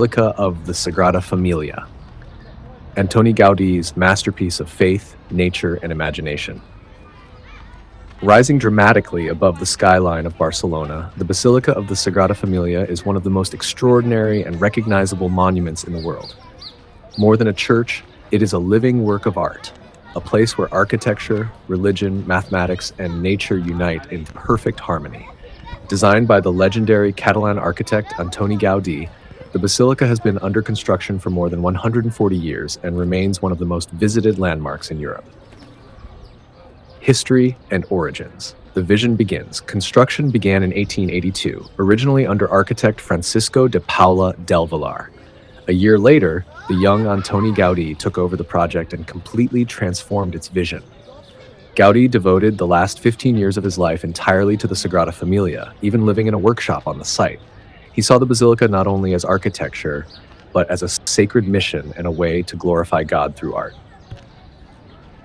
Basilica of the Sagrada Familia, Antoni Gaudi's masterpiece of faith, nature, and imagination. Rising dramatically above the skyline of Barcelona, the Basilica of the Sagrada Familia is one of the most extraordinary and recognizable monuments in the world. More than a church, it is a living work of art, a place where architecture, religion, mathematics, and nature unite in perfect harmony. Designed by the legendary Catalan architect Antoni Gaudí, the basilica has been under construction for more than 140 years and remains one of the most visited landmarks in Europe. History and origins. The vision begins. Construction began in 1882, originally under architect Francisco de Paula del Villar. A year later, the young Antoni Gaudí took over the project and completely transformed its vision. Gaudí devoted the last 15 years of his life entirely to the Sagrada Familia, even living in a workshop on the site. He saw the basilica not only as architecture, but as a sacred mission and a way to glorify God through art.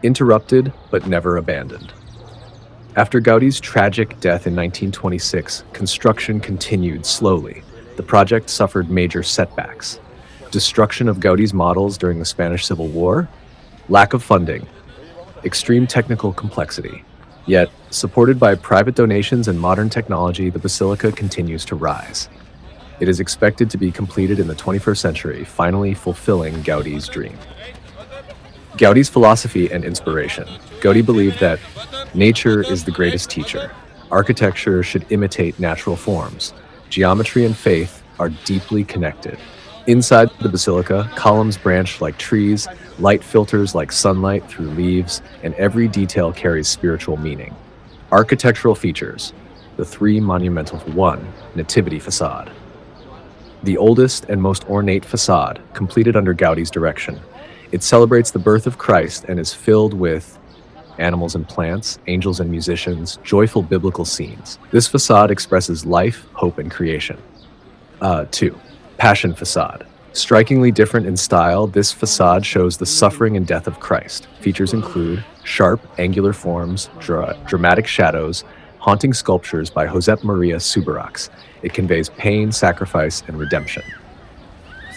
Interrupted, but never abandoned. After Gaudí's tragic death in 1926, construction continued slowly. The project suffered major setbacks. Destruction of Gaudí's models during the Spanish Civil War, lack of funding, extreme technical complexity. Yet, supported by private donations and modern technology, the basilica continues to rise. It is expected to be completed in the 21st century, finally fulfilling Gaudí's dream. Gaudí's philosophy and inspiration. Gaudí believed that nature is the greatest teacher. Architecture should imitate natural forms. Geometry and faith are deeply connected. Inside the basilica, columns branch like trees, light filters like sunlight through leaves, and every detail carries spiritual meaning. Architectural features. The three monumental one, Nativity facade. The oldest and most ornate facade, completed under Gaudí's direction. It celebrates the birth of Christ and is filled with animals and plants, angels and musicians, joyful biblical scenes. This facade expresses life, hope, and creation. 2. Passion facade. Strikingly different in style, this facade shows the suffering and death of Christ. Features include sharp, angular forms, dramatic shadows, haunting sculptures by Josep Maria Subirachs. It conveys pain, sacrifice, and redemption.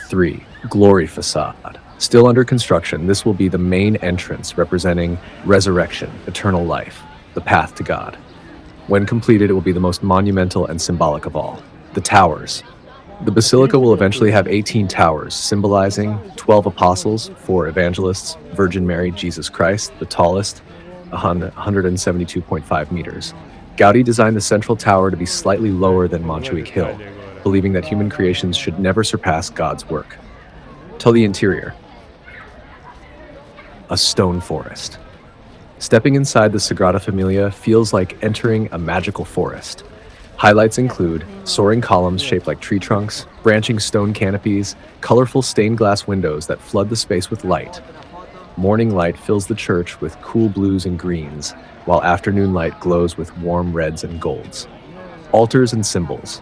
3. Glory facade. Still under construction, this will be the main entrance representing resurrection, eternal life, the path to God. When completed, it will be the most monumental and symbolic of all. The towers. The basilica will eventually have 18 towers, symbolizing 12 apostles, 4 evangelists, Virgin Mary, Jesus Christ, the tallest, 172.5 meters. Gaudí designed the central tower to be slightly lower than Montjuic Hill, believing that human creations should never surpass God's work. To the interior. A stone forest. Stepping inside the Sagrada Familia feels like entering a magical forest. Highlights include soaring columns shaped like tree trunks, branching stone canopies, colorful stained glass windows that flood the space with light. Morning light fills the church with cool blues and greens, while afternoon light glows with warm reds and golds. Altars and symbols.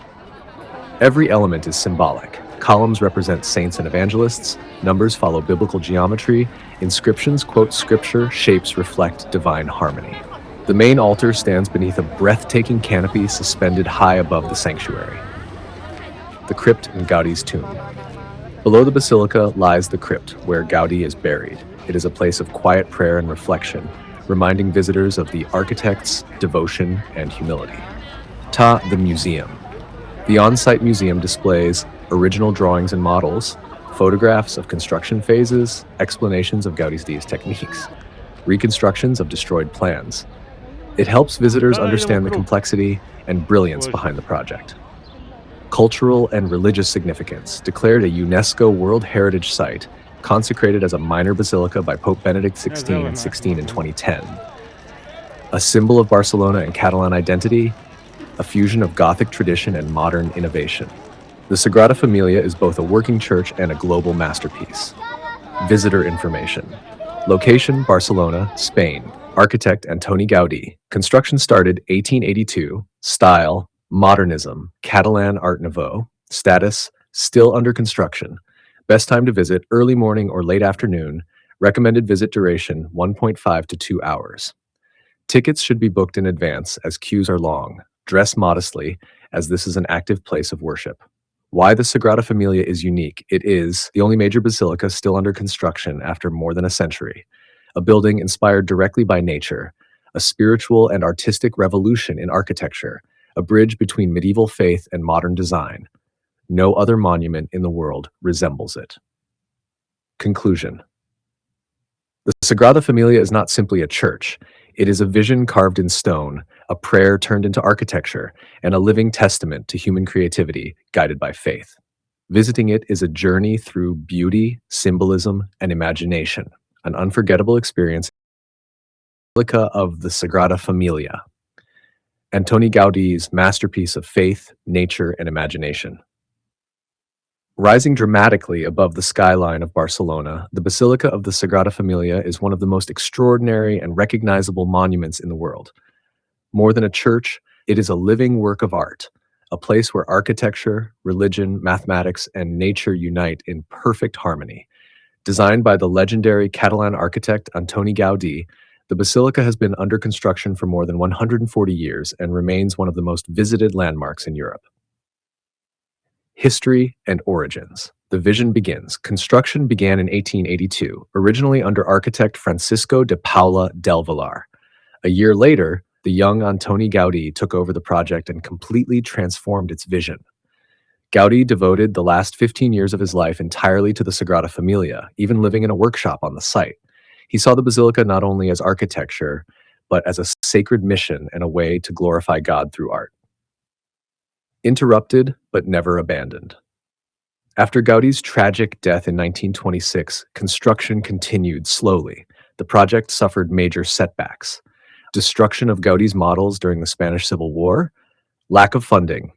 Every element is symbolic. Columns represent saints and evangelists, numbers follow biblical geometry, inscriptions quote scripture, shapes reflect divine harmony. The main altar stands beneath a breathtaking canopy suspended high above the sanctuary. The crypt in Gaudí's tomb. Below the basilica lies the crypt, where Gaudí is buried. It is a place of quiet prayer and reflection, reminding visitors of the architect's devotion and humility. The museum. The on-site museum displays original drawings and models, photographs of construction phases, explanations of Gaudí's techniques, reconstructions of destroyed plans. It helps visitors understand the complexity and brilliance behind the project. Cultural and religious significance. Declared a UNESCO World Heritage Site, consecrated as a minor basilica by Pope Benedict XVI in 2010. A symbol of Barcelona and Catalan identity, a fusion of Gothic tradition and modern innovation. The Sagrada Familia is both a working church and a global masterpiece. Visitor information. Location, Barcelona, Spain. Architect Antoni Gaudí. Construction started 1882. Style, modernism, Catalan Art Nouveau. Status, still under construction. Best time to visit, early morning or late afternoon. Recommended visit duration, 1.5 to 2 hours. Tickets should be booked in advance as queues are long. Dress modestly, as this is an active place of worship. Why the Sagrada Familia is unique. It is the only major basilica still under construction after more than a century, a building inspired directly by nature, a spiritual and artistic revolution in architecture, a bridge between medieval faith and modern design. No other monument in the world resembles it. Conclusion. The Sagrada Familia is not simply a church. It is a vision carved in stone, a prayer turned into architecture, and a living testament to human creativity guided by faith. Visiting it is a journey through beauty, symbolism, and imagination, an unforgettable experience. Basilica of the Sagrada Familia, Antoni Gaudi's masterpiece of faith, nature, and imagination. Rising dramatically above the skyline of Barcelona, the Basilica of the Sagrada Familia is one of the most extraordinary and recognizable monuments in the world. More than a church, it is a living work of art, a place where architecture, religion, mathematics, and nature unite in perfect harmony. Designed by the legendary Catalan architect Antoni Gaudí, the basilica has been under construction for more than 140 years and remains one of the most visited landmarks in Europe. History and origins. The vision begins. Construction began in 1882, originally under architect Francisco de Paula del Villar. A year later, the young Antoni Gaudí took over the project and completely transformed its vision. Gaudí devoted the last 15 years of his life entirely to the Sagrada Familia, even living in a workshop on the site. He saw the basilica not only as architecture, but as a sacred mission and a way to glorify God through art. Interrupted, but never abandoned. After Gaudí's tragic death in 1926, construction continued slowly. The project suffered major setbacks. Destruction of Gaudí's models during the Spanish Civil War, lack of funding,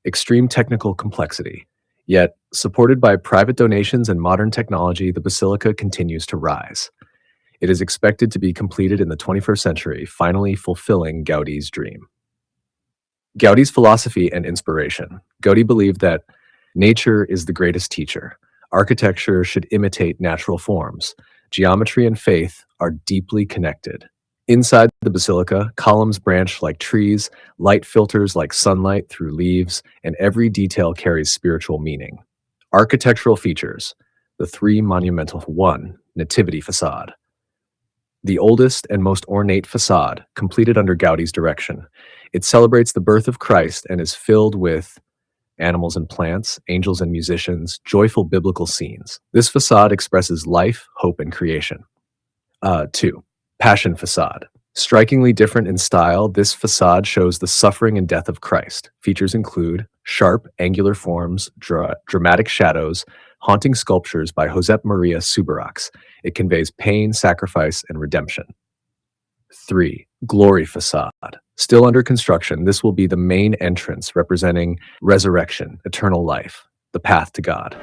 extreme technical complexity. Yet, supported by private donations and modern technology, the basilica continues to rise. It is expected to be completed in the 21st century, finally fulfilling Gaudí's dream. Gaudí's philosophy and inspiration. Gaudí believed that nature is the greatest teacher. Architecture should imitate natural forms. Geometry and faith are deeply connected. Inside the basilica, columns branch like trees, light filters like sunlight through leaves, and every detail carries spiritual meaning. Architectural features. The three monumental. 1. Nativity facade. The oldest and most ornate facade, completed under Gaudí's direction. It celebrates the birth of Christ and is filled with animals and plants, angels and musicians, joyful biblical scenes. This facade expresses life, hope, and creation. 2. Passion facade. Strikingly different in style, this facade shows the suffering and death of Christ. Features include sharp, angular forms, dramatic shadows, haunting sculptures by Josep Maria Subirachs. It conveys pain, sacrifice, and redemption. 3. Glory facade. Still under construction, this will be the main entrance representing resurrection, eternal life, the path to God.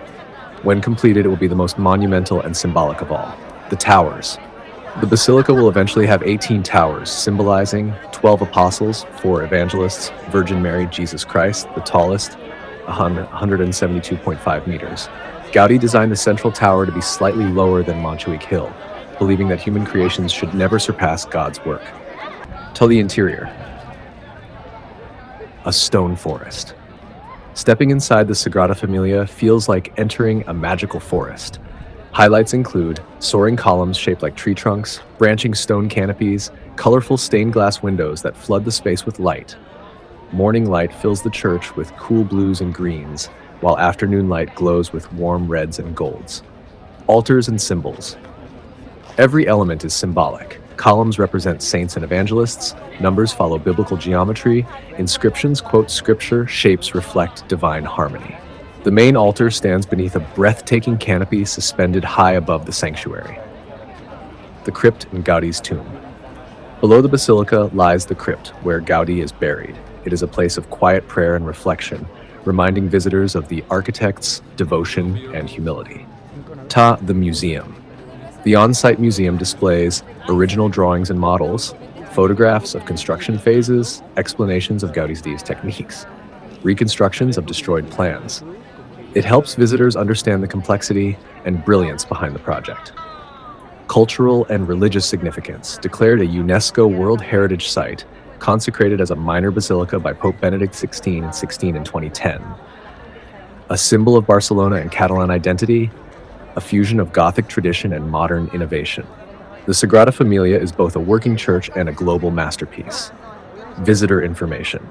When completed, it will be the most monumental and symbolic of all. The towers. The basilica will eventually have 18 towers, symbolizing 12 apostles, 4 evangelists, Virgin Mary, Jesus Christ, the tallest, 172.5 meters. Gaudí designed the central tower to be slightly lower than Montjuic Hill, believing that human creations should never surpass God's work. To the interior. A stone forest. Stepping inside the Sagrada Familia feels like entering a magical forest. Highlights include soaring columns shaped like tree trunks, branching stone canopies, colorful stained glass windows that flood the space with light. Morning light fills the church with cool blues and greens, while afternoon light glows with warm reds and golds. Altars and symbols. Every element is symbolic. Columns represent saints and evangelists, numbers follow biblical geometry, inscriptions quote scripture, shapes reflect divine harmony. The main altar stands beneath a breathtaking canopy suspended high above the sanctuary. The crypt in Gaudí's tomb. Below the basilica lies the crypt, where Gaudí is buried. It is a place of quiet prayer and reflection, reminding visitors of the architect's devotion and humility. The museum. The on-site museum displays original drawings and models, photographs of construction phases, explanations of Gaudí's techniques, reconstructions of destroyed plans. It helps visitors understand the complexity and brilliance behind the project. Cultural and religious significance. Declared a UNESCO World Heritage Site, consecrated as a minor basilica by Pope Benedict XVI in 2010. A symbol of Barcelona and Catalan identity, a fusion of Gothic tradition and modern innovation. The Sagrada Familia is both a working church and a global masterpiece. Visitor information.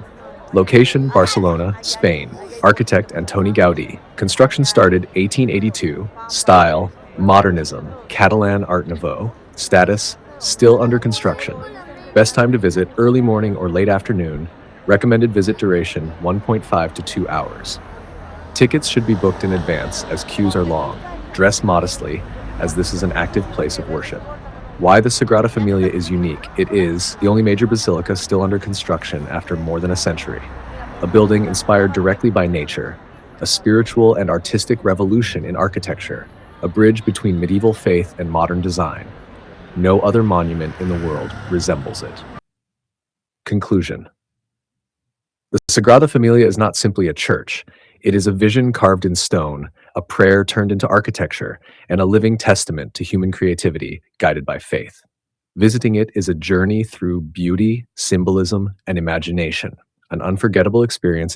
Location, Barcelona, Spain. Architect, Antoni Gaudí. Construction started 1882. Style, modernism, Catalan Art Nouveau. Status, still under construction. Best time to visit, early morning or late afternoon. Recommended visit duration, 1.5 to 2 hours. Tickets should be booked in advance as queues are long. Dress modestly, as this is an active place of worship. Why the Sagrada Familia is unique. It is the only major basilica still under construction after more than a century. A building inspired directly by nature, a spiritual and artistic revolution in architecture, a bridge between medieval faith and modern design. No other monument in the world resembles it. Conclusion. The Sagrada Familia is not simply a church. It is a vision carved in stone, a prayer turned into architecture, and a living testament to human creativity guided by faith. Visiting it is a journey through beauty, symbolism, and imagination, an unforgettable experience